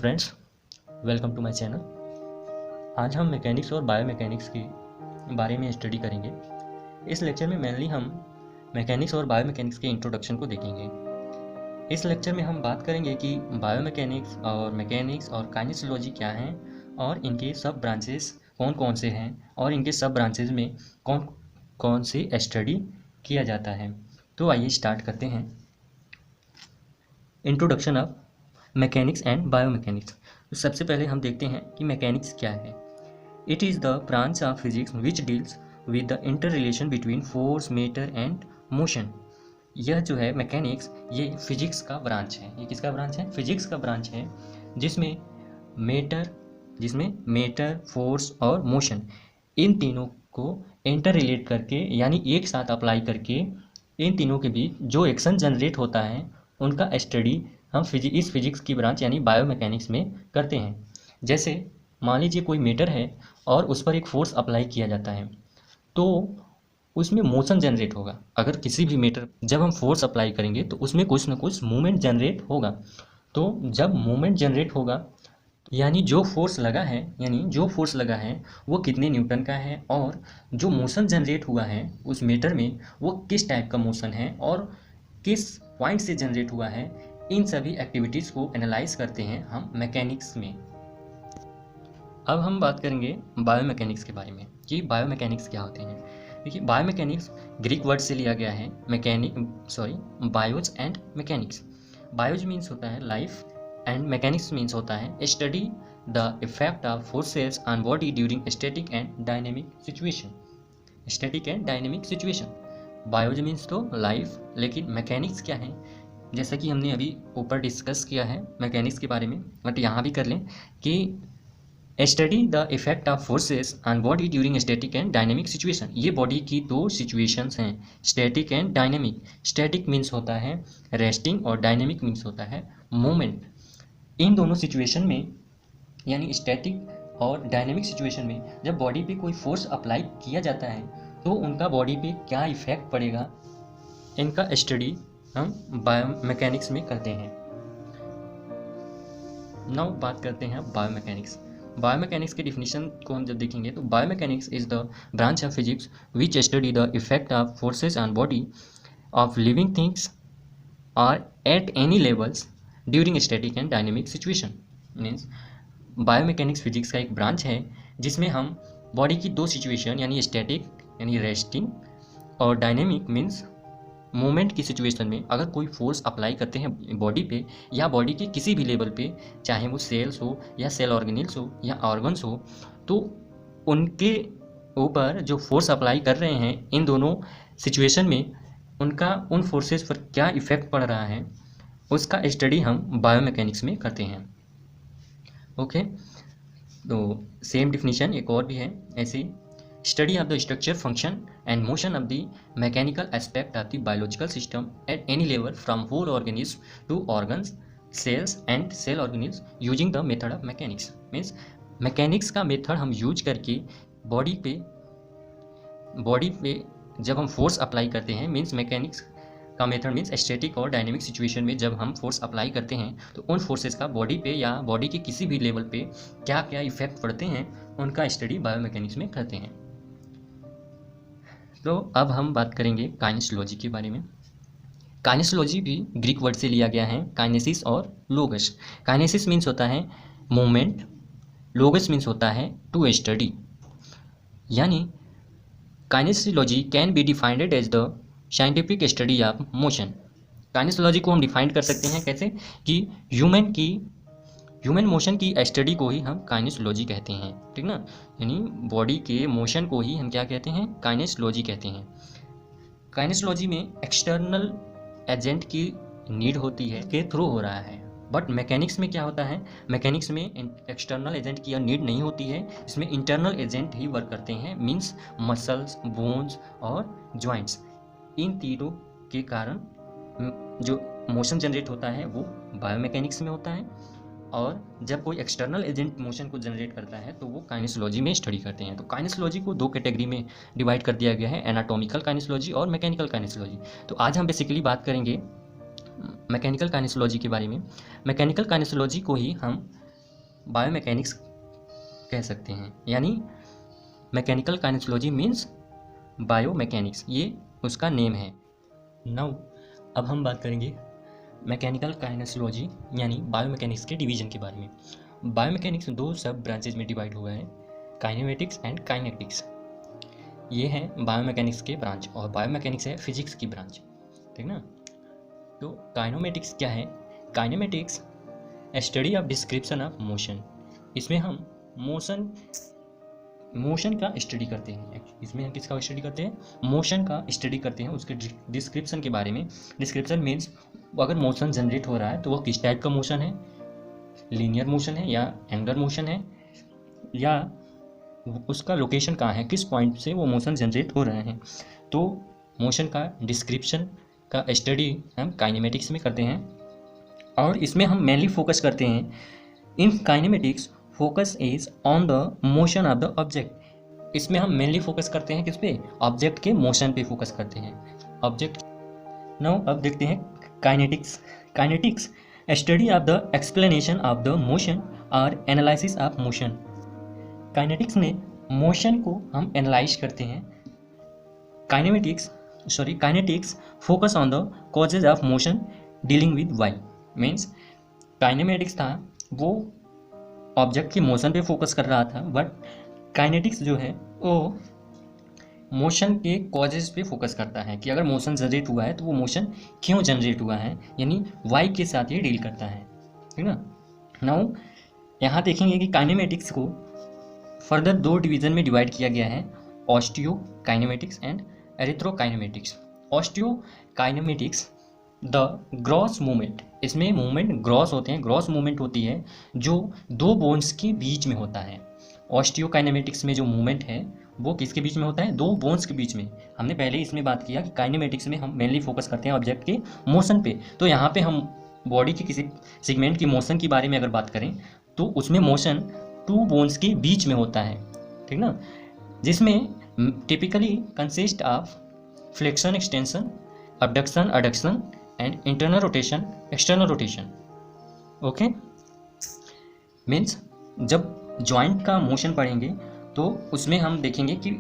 Friends, welcome to my channel. आज हम mechanics और बायोमैकेनिक्स के बारे में स्टडी करेंगे। इस लेक्चर में मेनली हम मैकेनिक्स और बायोमैकेनिक्स के इंट्रोडक्शन को देखेंगे। इस लेक्चर में हम बात करेंगे कि बायोमैकेनिक्स और मैकेनिक्स और काइनेसियोलॉजी क्या हैं और इनके सब ब्रांचेस कौन कौन से हैं और इनके सब ब्रांचेस में कौन कौन से स्टडी किया जाता है। तो आइए स्टार्ट करते हैं। Introduction of mechanics and biomechanics. तो सबसे पहले हम देखते हैं कि मैकेनिक्स क्या है। It is the branch of physics which deals with the inter relation between force, matter and motion. यह जो है मैकेनिक्स, ये फिजिक्स का ब्रांच है। ये किसका ब्रांच है? फिजिक्स का ब्रांच है, जिसमें मैटर, फोर्स और मोशन, इन तीनों को इंटर रिलेट करके यानी एक साथ अप्लाई करके इन तीनों के बीच जो एक्शन जनरेट होता है उनका स्टडी हम इस फिजिक्स की ब्रांच यानी बायोमैकेनिक्स में करते हैं। जैसे मान लीजिए कोई मैटर है और उस पर एक फोर्स अप्लाई किया जाता है तो उसमें मोशन जनरेट होगा। अगर किसी भी मैटर जब हम फोर्स अप्लाई करेंगे तो उसमें कुछ ना कुछ मूवमेंट जनरेट होगा। तो जब मूवमेंट जनरेट होगा यानी जो फोर्स लगा है वो कितने न्यूटन का है और जो मोशन जनरेट हुआ है उस मैटर में वो किस टाइप का मोशन है और किस पॉइंट से जनरेट हुआ है। इन सभी एक्टिविटीज़ को एनालाइज करते हैं हम मैकेनिक्स में। अब हम बात करेंगे बायोमैकेनिक्स के बारे में कि बायोमैकेनिक्स क्या होते हैं। देखिए, बायोमैकेनिक्स ग्रीक वर्ड से लिया गया है, bios and mechanics. Bios means होता है लाइफ एंड मैकेनिक्स मीन्स होता है study the effect of forces on body during static and dynamic situation. Bios means तो लाइफ, लेकिन मैकेनिक्स क्या है जैसा कि हमने अभी ऊपर डिस्कस किया है मैकेनिक्स के बारे में, बट यहाँ भी कर लें कि study the effect of forces on body during static and dynamic situation. ये बॉडी की दो सिचुएशंस हैं, static and dynamic. Static means होता है रेस्टिंग और डायनेमिक मीन्स होता है मूवमेंट। इन दोनों सिचुएशन में यानी स्टैटिक और डायनेमिक सिचुएशन में जब बॉडी पे कोई फोर्स अप्लाई किया जाता है तो उनका बॉडी पे क्या इफेक्ट पड़ेगा, इनका स्टडी हम बायोमैकेनिक्स में करते हैं। नाउ बात करते हैं बायोमैकेनिक्स। बायोमैकेनिक्स के डिफिनीशन को हम जब देखेंगे तो biomechanics is the branch of physics which study the effect of forces on body of living things or at any levels during static and dynamic situation. Means biomechanics physics का एक branch है जिसमें हम बॉडी की दो situation यानी static यानी resting और डायनेमिक मीन्स मूवमेंट की सिचुएशन में अगर कोई फोर्स अप्लाई करते हैं बॉडी पे या बॉडी के किसी भी लेवल पे, चाहे वो सेल्स हो या सेल ऑर्गेनिल्स हो या ऑर्गन्स हो, तो उनके ऊपर जो फोर्स अप्लाई कर रहे हैं इन दोनों सिचुएशन में उनका उन फोर्सेस पर क्या इफेक्ट पड़ रहा है उसका स्टडी हम बायोमैकेनिक्स में करते हैं। ओके, तो सेम डिफिनीशन एक और भी है ऐसे, study of the structure, function and motion of the mechanical aspect of the biological system at any level from whole organism to organs, cells and cell organelles using the method of mechanics। means mechanics का method हम use करके body पे जब हम force apply करते हैं, means mechanics का method means static और डायनेमिक सिचुएशन में जब हम फोर्स अप्लाई करते हैं तो उन फोर्सेस का बॉडी पे या बॉडी के किसी भी लेवल पे क्या क्या इफेक्ट पड़ते हैं उनका स्टडी बायोमैकेनिक्स में करते हैं। तो अब हम बात करेंगे काइनेसियोलॉजी के बारे में। काइनेसियोलॉजी भी ग्रीक वर्ड से लिया गया है, काइनेसिस और लोगस। काइनेसिस मीन्स होता है मूवमेंट, लोगस मीन्स होता है टू स्टडी। यानी kinesiology can be defined as the scientific study of motion. Kinesiology को हम डिफाइन कर सकते हैं कैसे कि ह्यूमन मोशन की स्टडी को ही हम काइनेसियोलॉजी कहते हैं, ठीक ना। यानी बॉडी के मोशन को ही हम क्या कहते हैं? काइनेसियोलॉजी कहते हैं। काइनेसियोलॉजी में एक्सटर्नल एजेंट की नीड होती है के थ्रू हो रहा है, बट मैकेनिक्स में क्या होता है? मैकेनिक्स में एक्सटर्नल एजेंट की नीड नहीं होती है, इसमें इंटरनल एजेंट ही वर्क करते हैं, मीन्स मसल्स, बोन्स और जॉइंट्स। इन तीनों के कारण जो मोशन जनरेट होता है वो बायोमैकेनिक्स में होता है, और जब कोई एक्सटर्नल एजेंट मोशन को जनरेट करता है तो वो काइनेसियोलॉजी में स्टडी करते हैं। तो काइनेसियोलॉजी को दो कैटेगरी में डिवाइड कर दिया गया है, एनाटॉमिकल काइनेसियोलॉजी और मैकेनिकल काइनेसियोलॉजी। तो आज हम बेसिकली बात करेंगे मैकेनिकल काइनेसियोलॉजी के बारे में। मैकेनिकल काइनेसियोलॉजी को ही हम बायोमैकेनिक्स कह सकते हैं, यानी मैकेनिकल काइनेसियोलॉजी मीन्स बायोमैकेनिक्स, ये उसका नेम है। नाउ अब हम बात करेंगे मैकेनिकल काइनेसियोलॉजी यानी बायोमैकेनिक्स के डिवीजन के बारे में। बायोमैकेनिक्स दो सब ब्रांचेज में डिवाइड हुआ है, काइनेमेटिक्स एंड काइनेटिक्स। ये है बायोमैकेनिक्स के ब्रांच, और बायोमैकेनिक्स है फिजिक्स की ब्रांच, ठीक ना। तो काइनेमेटिक्स क्या है? Kinematics study of description of motion. इसमें हम मोशन का स्टडी करते हैं। इसमें हम किसका स्टडी करते हैं? मोशन का स्टडी करते हैं, उसके डिस्क्रिप्शन के बारे में। डिस्क्रिप्शन मीन्स अगर मोशन जनरेट हो रहा है तो वो किस टाइप का मोशन है, लीनियर मोशन है या एंगुलर मोशन है, या उसका लोकेशन कहाँ है, किस पॉइंट से वो मोशन जनरेट हो रहे हैं। तो मोशन का डिस्क्रिप्शन का स्टडी हम काइनेमेटिक्स में करते हैं, और इसमें हम मेनली फोकस करते हैं in kinematics focus is on the motion of the object. इसमें हम मेनली फोकस करते हैं किस पे? ऑब्जेक्ट के मोशन पे फोकस करते हैं, ऑब्जेक्ट। नाउ अब देखते हैं kinetics. Kinetics study of the explanation of the motion और एनालिसिस ऑफ मोशन। काइनेटिक्स में मोशन को हम एनालाइज करते हैं। Kinetics focus on the causes of motion dealing with why. Means kinematics था वो ऑब्जेक्ट के मोशन पे फोकस कर रहा था, बट काइनेटिक्स जो है वो मोशन के कॉजेज पे फोकस करता है कि अगर मोशन जनरेट हुआ है तो वो मोशन क्यों जनरेट हुआ है, यानी वाई के साथ ये डील करता है, ठीक ना। नाउ यहाँ देखेंगे कि काइनेमेटिक्स को फर्दर दो डिवीजन में डिवाइड किया गया है, osteo kinematics and arthrokinematics. Osteo kinematics the gross movement, इसमें मूवमेंट ग्रॉस होते हैं, ग्रॉस मूवमेंट होती है जो दो बोन्स के बीच में होता है। ऑस्टियो काइनेमेटिक्स में जो मूवमेंट है वो किसके बीच में होता है? दो बोन्स के बीच में। हमने पहले इसमें बात किया कि काइनेमेटिक्स में हम मेनली फोकस करते हैं ऑब्जेक्ट के मोशन पे, तो यहाँ पे हम बॉडी के किसी सेगमेंट की मोशन के बारे में अगर बात करें तो उसमें मोशन टू बोन्स के बीच में होता है, ठीक ना, जिसमें typically consist of flexion extension, abduction adduction and internal rotation external rotation. Okay, means जब जॉइंट का मोशन पढ़ेंगे तो उसमें हम देखेंगे कि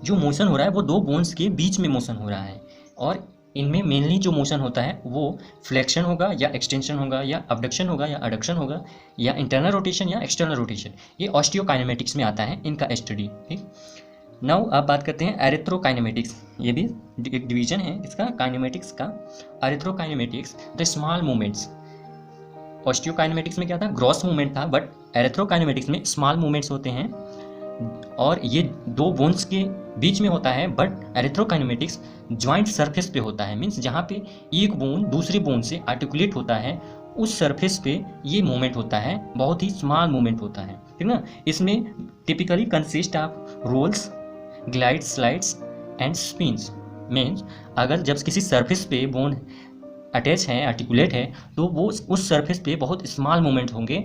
जो मोशन हो रहा है वो दो बोन्स के बीच में मोशन हो रहा है, और इनमें मेनली जो मोशन होता है वो फ्लेक्शन होगा या एक्सटेंशन होगा या अबडक्शन होगा या एडक्शन होगा या इंटरनल रोटेशन या एक्सटर्नल रोटेशन। ये ऑस्टियोकाइनेमेटिक्स में आता है इनका स्टडी, ठीक। नाउ आप बात करते हैं एरिथ्रोकाइनेमेटिक्स। ये भी एक डिवीजन है इसका काइनेमेटिक्स का। एरिथ्रोकाइनेमेटिक्स द स्मॉल मूवमेंट्स। ऑस्टियोकाइनेमेटिक्स में क्या था? ग्रॉस मूवमेंट था, बट एरिथ्रोकाइनेमेटिक्स में स्मॉल मूवमेंट्स होते हैं और ये दो बोन्स के बीच में होता है, बट एरिथ्रोकाइनेमेटिक्स जॉइंट सरफेस पे होता है। मीन्स जहाँ पे एक बोन दूसरे बोन से आर्टिकुलेट होता है उस सरफेस पे ये मूवमेंट होता है, बहुत ही स्मॉल मूवमेंट होता है, ठीक ना। इसमें typically consist of rolls, glides, slides and spins. Means अगर जब किसी सरफेस पे बोन अटैच है, आर्टिकुलेट है, तो वो उस सरफेस पे बहुत स्मॉल मूवमेंट होंगे,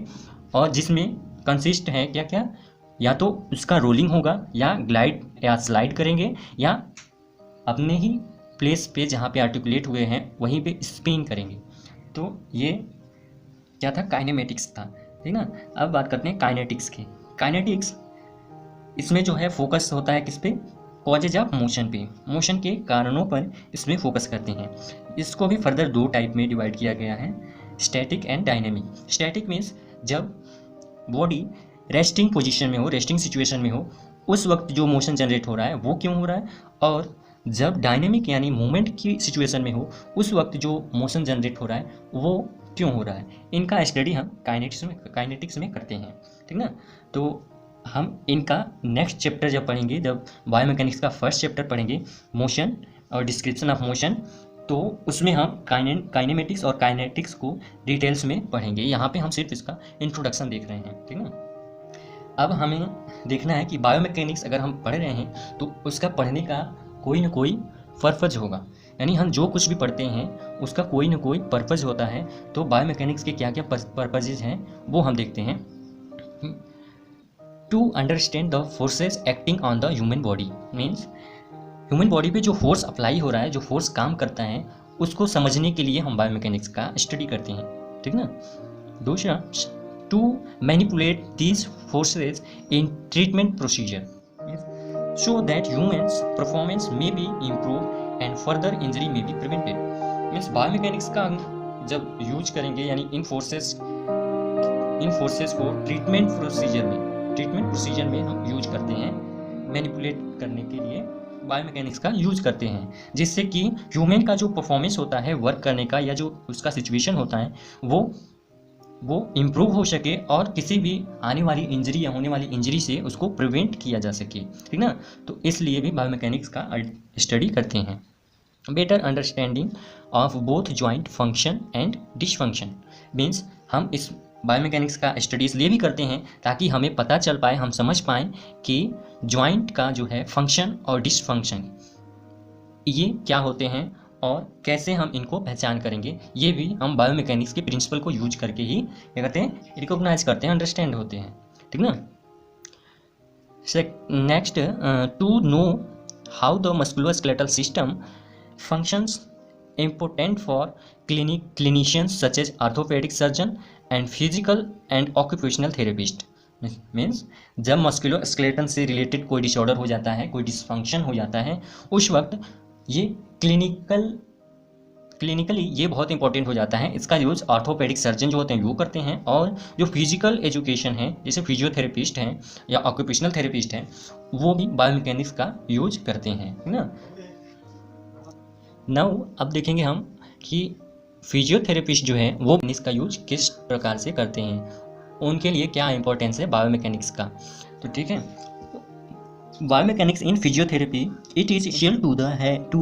और जिसमें कंसिस्ट है क्या क्या, या तो उसका रोलिंग होगा या ग्लाइड या स्लाइड करेंगे, या अपने ही प्लेस पे जहाँ पे आर्टिकुलेट हुए हैं वहीं पे स्पिन करेंगे। तो ये क्या था? काइनेमेटिक्स था, ठीक ना। अब बात करते हैं काइनेटिक्स की। काइनेटिक्स इसमें जो है फोकस होता है किस पे? कॉजेज ऑफ मोशन पे, मोशन के कारणों पर इसमें फोकस करते हैं। इसको भी फर्दर दो टाइप में डिवाइड किया गया है, static and dynamic. Static means जब बॉडी रेस्टिंग पोजीशन में हो, रेस्टिंग सिचुएशन में हो, उस वक्त जो मोशन जनरेट हो रहा है वो क्यों हो रहा है, और जब डायनेमिक यानी मूवमेंट की सिचुएशन में हो उस वक्त जो मोशन जनरेट हो रहा है वो क्यों हो रहा है। इनका स्टडी हम काइनेटिक्स में करते हैं, ठीक ना। तो हम इनका नेक्स्ट चैप्टर जब पढ़ेंगे, जब बायोमैकेनिक्स का फर्स्ट चैप्टर पढ़ेंगे, मोशन और डिस्क्रिप्शन ऑफ मोशन, तो उसमें हम काइनेमेटिक्स और काइनेटिक्स को डिटेल्स में पढ़ेंगे। यहाँ पे हम सिर्फ इसका इंट्रोडक्शन देख रहे हैं, ठीक ना। अब हमें देखना है कि बायोमैकेनिक्स अगर हम पढ़ रहे हैं तो उसका पढ़ने का कोई ना कोई पर्पज होगा, यानी हम जो कुछ भी पढ़ते हैं उसका कोई ना कोई पर्पज होता है। तो बायोमैकेनिक्स के क्या क्या पर्पजेज हैं वो हम देखते हैं। To understand the forces acting on the human body. Means human body पे जो फोर्स अप्लाई हो रहा है, जो फोर्स काम करता है, उसको समझने के लिए हम बायोमैकेनिक्स का स्टडी करते हैं, ठीक ना। दूसरा to manipulate these forces in treatment procedure so that humans performance may be improved and further injury may be prevented। Means biomechanics का जब यूज करेंगे यानी इन फोर्सेस को ट्रीटमेंट प्रोसीजर में हम यूज करते हैं, मैनिपुलेट करने के लिए बायोमैकेनिक्स का यूज करते हैं, जिससे कि ह्यूमन का जो परफॉर्मेंस होता है वर्क करने का या जो उसका सिचुएशन होता है वो इम्प्रूव हो सके और किसी भी आने वाली इंजरी या होने वाली इंजरी से उसको प्रिवेंट किया जा सके, ठीक ना। तो इसलिए भी बायोमैकेनिक्स का स्टडी करते हैं। Better understanding of both joint function and dysfunction means हम इस बायोमैकेनिक्स का स्टडी इसलिए भी करते हैं ताकि हमें पता चल पाए, हम समझ पाएँ कि जॉइंट का जो है फंक्शन और डिसफंक्शन ये क्या होते हैं और कैसे हम इनको पहचान करेंगे। ये भी हम बायोमैकेनिक्स के प्रिंसिपल को यूज करके ही क्या करते हैं, रिकॉग्नाइज करते हैं, अंडरस्टैंड होते हैं, ठीक ना। Next, to know how the musculoskeletal system functions important for clinicians such as orthopaedic surgeon and physical and occupational therapist. Means जब मस्कुलोस्केलेटल से रिलेटेड कोई डिसऑर्डर हो जाता है, कोई डिसफंक्शन हो जाता है, उस वक्त ये क्लिनिकली ये बहुत इंपॉर्टेंट हो जाता है। इसका यूज़ ऑर्थोपेडिक सर्जन जो होते हैं वो करते हैं, और जो फिजिकल एजुकेशन है जैसे फिजियोथेरेपिस्ट हैं या ऑक्यूपेशनल थेरेपिस्ट हैं वो भी बायोमैकेनिक्स का यूज करते हैं, है ना। नाउ अब देखेंगे हम कि फिजियोथेरेपिस्ट जो है वो इसका यूज किस प्रकार से करते हैं, उनके लिए क्या इंपॉर्टेंस है बायोमैकेनिक्स का। तो ठीक है, biomechanics in physiotherapy it is essential to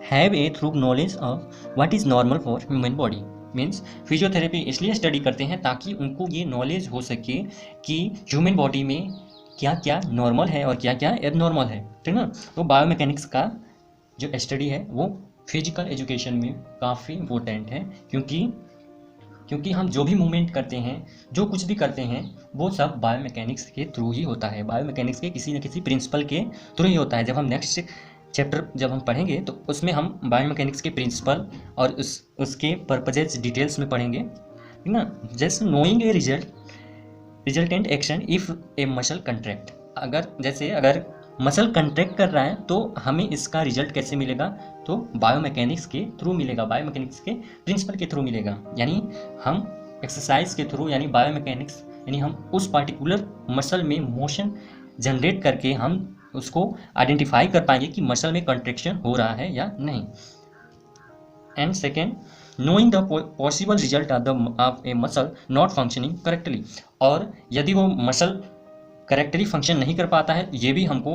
have a thorough knowledge of what is normal for human body. Means physiotherapy इसलिए स्टडी करते हैं ताकि उनको ये नॉलेज हो सके कि ह्यूमन बॉडी में क्या क्या नॉर्मल है और क्या क्या एबनॉर्मल है, ठीक ना। तो बायोमैकेनिक्स का जो स्टडी है वो फिजिकल एजुकेशन में काफ़ी इम्पोर्टेंट है, क्योंकि हम जो भी मूवमेंट करते हैं, जो कुछ भी करते हैं, वो सब बायोमैकेनिक्स के थ्रू ही होता है, बायोमैकेनिक्स के किसी न किसी प्रिंसिपल के थ्रू ही होता है। जब हम नेक्स्ट चैप्टर जब हम पढ़ेंगे तो उसमें हम बायोमैकेनिक्स के प्रिंसिपल और उसके पर्पजेज डिटेल्स में पढ़ेंगे, ठीक ना। Just knowing A resultant action if A muscle contract, अगर मसल कंट्रैक्ट कर रहा है तो हमें इसका रिजल्ट कैसे मिलेगा, तो बायोमैकेनिक्स के थ्रू मिलेगा, बायोमैकेनिक्स के प्रिंसिपल के थ्रू मिलेगा। यानी हम एक्सरसाइज के थ्रू यानी बायोमैकेनिक्स यानी हम उस पार्टिकुलर मसल में मोशन जनरेट करके हम उसको आइडेंटिफाई कर पाएंगे कि मसल में कंट्रैक्शन हो रहा है या नहीं। And second, knowing the possible result of A muscle not functioning correctly, और यदि वो मसल करेक्टली फंक्शन नहीं कर पाता है ये भी हमको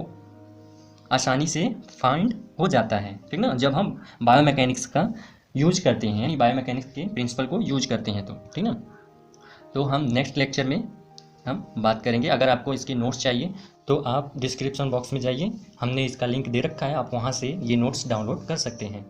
आसानी से फाइंड हो जाता है, ठीक ना, जब हम बायोमैकेनिक्स का यूज करते हैं, यानी बायोमैकेनिक्स के प्रिंसिपल को यूज करते हैं, तो ठीक ना। तो हम नेक्स्ट लेक्चर में हम बात करेंगे। अगर आपको इसके नोट्स चाहिए तो आप डिस्क्रिप्शन बॉक्स में जाइए, हमने इसका लिंक दे रखा है, आप वहाँ से ये नोट्स डाउनलोड कर सकते हैं।